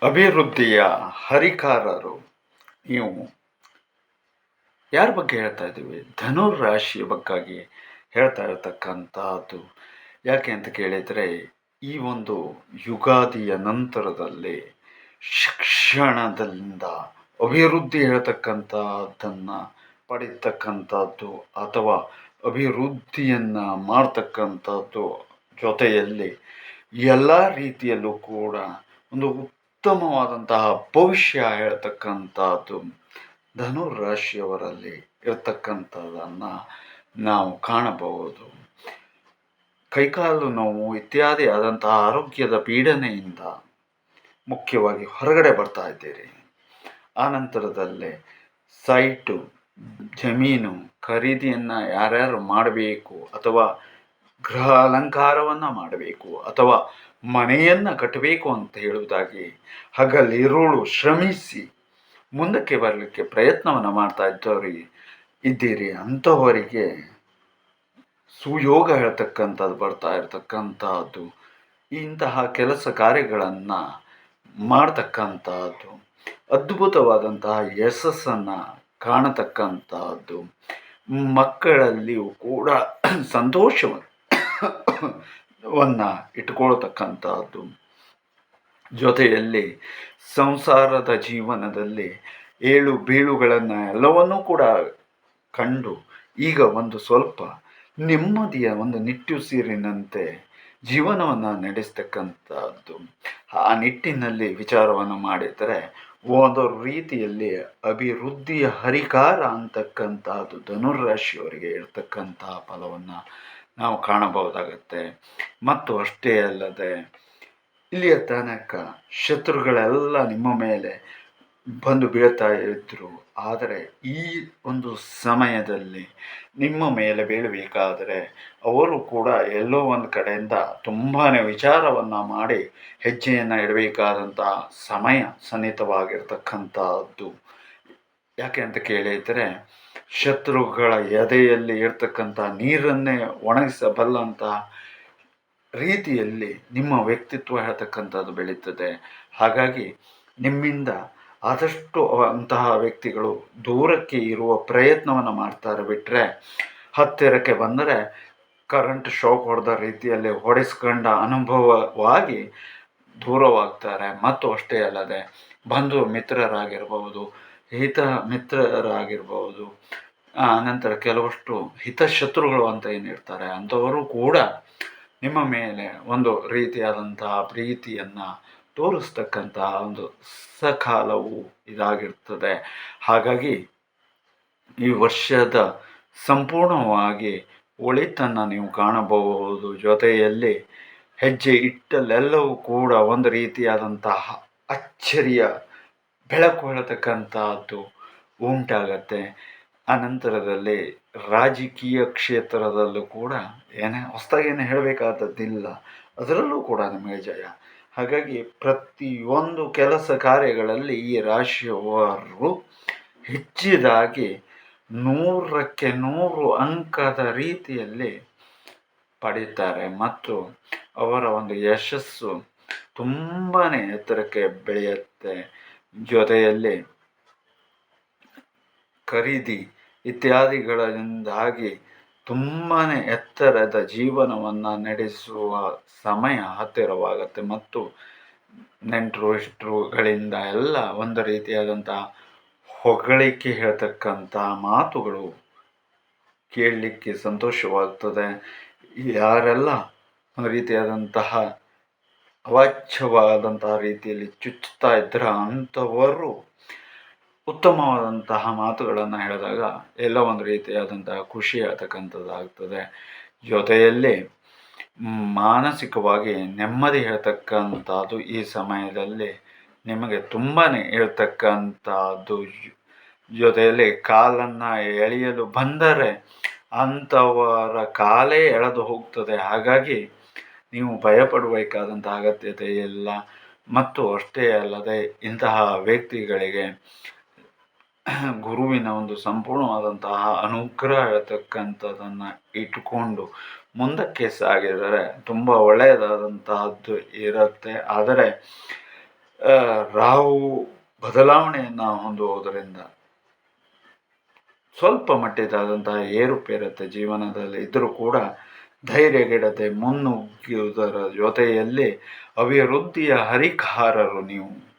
ಅಭಿವೃದ್ಧಿಯ ಹರಿಕಾರರು. ನೀವು ಯಾರ ಬಗ್ಗೆ ಹೇಳ್ತಾ ಇದ್ದೀವಿ? ಧನುರ್ ರಾಶಿಯ ಬಗ್ಗಾಗಿ ಹೇಳ್ತಾ ಇರತಕ್ಕಂಥದ್ದು. ಯಾಕೆ ಅಂತ ಕೇಳಿದರೆ, ಈ ಒಂದು ಯುಗಾದಿಯ ನಂತರದಲ್ಲಿ ಶಿಕ್ಷಣದಿಂದ ಅಭಿವೃದ್ಧಿ ಹೇಳ್ತಕ್ಕಂಥದ್ದನ್ನು ಪಡಿತಕ್ಕಂಥದ್ದು ಅಥವಾ ಅಭಿವೃದ್ಧಿಯನ್ನು ಮಾಡ್ತಕ್ಕಂಥದ್ದು, ಜೊತೆಯಲ್ಲಿ ಎಲ್ಲ ರೀತಿಯಲ್ಲೂ ಕೂಡ ಒಂದು ಉತ್ತಮವಾದಂತಹ ಭವಿಷ್ಯ ಹೇಳ್ತಕ್ಕಂಥದ್ದು ಧನುರ್ ರಾಶಿಯವರಲ್ಲಿ ಇರತಕ್ಕಂಥದ್ದನ್ನು ನಾವು ಕಾಣಬಹುದು. ಕೈಕಾಲು ನೋವು ಇತ್ಯಾದಿ ಆದಂತಹ ಆರೋಗ್ಯದ ಪೀಡನೆಯಿಂದ ಮುಖ್ಯವಾಗಿ ಹೊರಗಡೆ ಬರ್ತಾ ಇದ್ದೀರಿ. ಆ ನಂತರದಲ್ಲೇ ಸೈಟು, ಜಮೀನು ಖರೀದಿಯನ್ನು ಯಾರ್ಯಾರು ಮಾಡಬೇಕು ಅಥವಾ ಗೃಹ ಅಲಂಕಾರವನ್ನು ಮಾಡಬೇಕು ಅಥವಾ ಮನೆಯನ್ನು ಕಟ್ಟಬೇಕು ಅಂತ ಹೇಳುವುದಾಗಿ ಹಗಲಿರುಳು ಶ್ರಮಿಸಿ ಮುಂದಕ್ಕೆ ಬರಲಿಕ್ಕೆ ಪ್ರಯತ್ನವನ್ನು ಮಾಡ್ತಾ ಇದ್ದೀರಿ. ಅಂಥವರಿಗೆ ಸುಯೋಗ ಹೇಳ್ತಕ್ಕಂಥದ್ದು ಬರ್ತಾ ಇರತಕ್ಕಂಥದ್ದು, ಇಂತಹ ಕೆಲಸ ಕಾರ್ಯಗಳನ್ನು ಮಾಡ್ತಕ್ಕಂಥದ್ದು, ಅದ್ಭುತವಾದಂತಹ ಯಶಸ್ಸನ್ನು ಕಾಣತಕ್ಕಂಥದ್ದು, ಮಕ್ಕಳಲ್ಲಿಯೂ ಕೂಡ ಸಂತೋಷವನ್ನು ಇಟ್ಕೊಳ್ತಕ್ಕಂಥದ್ದು, ಜೊತೆಯಲ್ಲಿ ಸಂಸಾರದ ಜೀವನದಲ್ಲಿ ಏಳು ಬೀಳುಗಳನ್ನು ಎಲ್ಲವನ್ನೂ ಕೂಡ ಕಂಡು ಈಗ ಒಂದು ಸ್ವಲ್ಪ ನೆಮ್ಮದಿಯ ಒಂದು ನಿಟ್ಟುಸಿರಿನಂತೆ ಜೀವನವನ್ನು ನಡೆಸ್ತಕ್ಕಂಥದ್ದು. ಆ ನಿಟ್ಟಿನಲ್ಲಿ ವಿಚಾರವನ್ನು ಮಾಡಿದರೆ ಒಂದು ರೀತಿಯಲ್ಲಿ ಅಭಿವೃದ್ಧಿಯ ಹರಿಕಾರ ಅಂತಕ್ಕಂಥದ್ದು ಧನುರಾಶಿಯವರಿಗೆ ಇರ್ತಕ್ಕಂತಹ ಫಲವನ್ನು ನಾವು ಕಾಣಬಹುದಾಗತ್ತೆ. ಮತ್ತು ಅಷ್ಟೇ ಅಲ್ಲದೆ ಇಲ್ಲಿಯ ತನಕ ಶತ್ರುಗಳೆಲ್ಲ ನಿಮ್ಮ ಮೇಲೆ ಬಂದು ಬೀಳ್ತಾ ಇದ್ದರು. ಆದರೆ ಈ ಒಂದು ಸಮಯದಲ್ಲಿ ನಿಮ್ಮ ಮೇಲೆ ಬೀಳಬೇಕಾದರೆ ಅವರು ಕೂಡ ಎಲ್ಲೋ ಒಂದು ಕಡೆಯಿಂದ ತುಂಬಾ ವಿಚಾರವನ್ನು ಮಾಡಿ ಹೆಜ್ಜೆಯನ್ನು ಇಡಬೇಕಾದಂಥ ಸಮಯ ಸನ್ನಿಹಿತವಾಗಿರ್ತಕ್ಕಂಥದ್ದು. ಯಾಕೆ ಅಂತ ಕೇಳಿದರೆ, ಶತ್ರುಗಳ ಎದೆಯಲ್ಲಿ ಇರ್ತಕ್ಕಂಥ ನೀರನ್ನೇ ಒಣಗಿಸಬಲ್ಲಂಥ ರೀತಿಯಲ್ಲಿ ನಿಮ್ಮ ವ್ಯಕ್ತಿತ್ವ ಹೇಳ್ತಕ್ಕಂಥದ್ದು ಬೆಳೀತದೆ. ಹಾಗಾಗಿ ನಿಮ್ಮಿಂದ ಆದಷ್ಟು ಅಂತಹ ವ್ಯಕ್ತಿಗಳು ದೂರಕ್ಕೆ ಇರುವ ಪ್ರಯತ್ನವನ್ನು ಮಾಡ್ತಾರೆ. ಬಿಟ್ಟರೆ ಹತ್ತಿರಕ್ಕೆ ಬಂದರೆ ಕರೆಂಟ್ ಶಾಕ್ ಹೊಡೆದ ರೀತಿಯಲ್ಲಿ ಹೊಡೆಸ್ಕೊಂಡ ಅನುಭವವಾಗಿ ದೂರವಾಗ್ತಾರೆ. ಮತ್ತು ಅಷ್ಟೇ ಅಲ್ಲದೆ ಬಂಧು ಮಿತ್ರರಾಗಿರ್ಬೋದು, ಹಿತ ಮಿತ್ರರಾಗಿರ್ಬೋದು, ಅನಂತರ ಕೆಲವಷ್ಟು ಹಿತಶತ್ರುಗಳು ಅಂತ ಏನಿರ್ತಾರೆ ಅಂಥವರು ಕೂಡ ನಿಮ್ಮ ಮೇಲೆ ಒಂದು ರೀತಿಯಾದಂತಹ ಪ್ರೀತಿಯನ್ನು ತೋರಿಸ್ತಕ್ಕಂತಹ ಒಂದು ಸಕಾಲವು ಇದಾಗಿರ್ತದೆ. ಹಾಗಾಗಿ ಈ ವರ್ಷದ ಸಂಪೂರ್ಣವಾಗಿ ಒಳಿತನ್ನು ನೀವು ಕಾಣಬಹುದು. ಜೊತೆಯಲ್ಲಿ ಹೆಜ್ಜೆ ಇಟ್ಟಲ್ಲೆಲ್ಲವೂ ಕೂಡ ಒಂದು ರೀತಿಯಾದಂತಹ ಅಚ್ಚರಿಯ ಬೆಳಕು ಹೇಳತಕ್ಕಂಥದ್ದು ಉಂಟಾಗತ್ತೆ. ಅನಂತರದಲ್ಲಿ ರಾಜಕೀಯ ಕ್ಷೇತ್ರದಲ್ಲೂ ಕೂಡ ಹೊಸದಾಗೇನು ಹೇಳಬೇಕಾದದ್ದಿಲ್ಲ, ಅದರಲ್ಲೂ ಕೂಡ ನಿಮಗೆ ಜಯ. ಹಾಗಾಗಿ ಪ್ರತಿಯೊಂದು ಕೆಲಸ ಕಾರ್ಯಗಳಲ್ಲಿ ಈ ರಾಶಿಯವರು ಹೆಚ್ಚಿದಾಗಿ 100ಕ್ಕೆ 100 ಅಂಕದ ರೀತಿಯಲ್ಲಿ ಪಡೀತಾರೆ ಮತ್ತು ಅವರ ಒಂದು ಯಶಸ್ಸು ತುಂಬಾ ಎತ್ತರಕ್ಕೆ ಬೆಳೆಯುತ್ತೆ. ಜೊತೆಯಲ್ಲಿ ಖರೀದಿ ಇತ್ಯಾದಿಗಳಿಂದಾಗಿ ತುಂಬಾ ಎತ್ತರದ ಜೀವನವನ್ನು ನಡೆಸುವ ಸಮಯ ಹತ್ತಿರವಾಗುತ್ತೆ ಮತ್ತು ನೆಂಟರು ಇಷ್ಟರುಗಳಿಂದ ಎಲ್ಲ ಒಂದು ರೀತಿಯಾದಂತಹ ಹೊಗಳಿಕೆ ಹೇಳ್ತಕ್ಕಂಥ ಮಾತುಗಳು ಕೇಳಲಿಕ್ಕೆ ಸಂತೋಷವಾಗ್ತದೆ. ಯಾರೆಲ್ಲ ಒಂದು ರೀತಿಯಾದಂತಹ ಅವಾಚ್ಯವಾದಂತಹ ರೀತಿಯಲ್ಲಿ ಚುಚ್ಚುತ್ತಾ ಇದ್ದರೆ ಅಂಥವರು ಉತ್ತಮವಾದಂತಹ ಮಾತುಗಳನ್ನು ಹೇಳಿದಾಗ ಎಲ್ಲ ಒಂದು ರೀತಿಯಾದಂತಹ ಖುಷಿ ಆಗ್ತಕ್ಕಂಥದ್ದಾಗ್ತದೆ. ಜೊತೆಯಲ್ಲಿ ಮಾನಸಿಕವಾಗಿ ನೆಮ್ಮದಿ ಹೇಳ್ತಕ್ಕಂಥದ್ದು ಈ ಸಮಯದಲ್ಲಿ ನಿಮಗೆ ತುಂಬಾ ಇರ್ತಕ್ಕಂಥದ್ದು. ಜೊತೆಯಲ್ಲಿ ಕಾಲನ್ನು ಎಳೆಯಲು ಬಂದರೆ ಅಂಥವರ ಕಾಲೇ ಎಳೆದು ಹೋಗ್ತದೆ. ಹಾಗಾಗಿ ನೀವು ಭಯಪಡಬೇಕಾದಂಥ ಅಗತ್ಯತೆ ಇಲ್ಲ. ಮತ್ತು ಅಷ್ಟೇ ಅಲ್ಲದೆ ಇಂತಹ ವ್ಯಕ್ತಿಗಳಿಗೆ ಗುರುವಿನ ಒಂದು ಸಂಪೂರ್ಣವಾದಂತಹ ಅನುಗ್ರಹ ಇರತಕ್ಕಂಥದ್ದನ್ನು ಇಟ್ಟುಕೊಂಡು ಮುಂದಕ್ಕೆ ಸಾಗಿದರೆ ತುಂಬ ಒಳ್ಳೆಯದಾದಂತಹದ್ದು ಇರುತ್ತೆ. ಆದರೆ ರಾಹು ಬದಲಾವಣೆಯನ್ನು ಹೊಂದುವುದರಿಂದ ಸ್ವಲ್ಪ ಮಟ್ಟಿದಾದಂತಹ ಏರುಪೇರತ್ತೆ ಜೀವನದಲ್ಲಿ ಇದ್ದರೂ ಕೂಡ ಧೈರ್ಯಗೆಡದೆ ಮುನ್ನುಗ್ಗುವುದರ ಜೊತೆಯಲ್ಲಿ ಅಭಿವೃದ್ಧಿಯ ಹರಿಕಾರರು ನೀವು.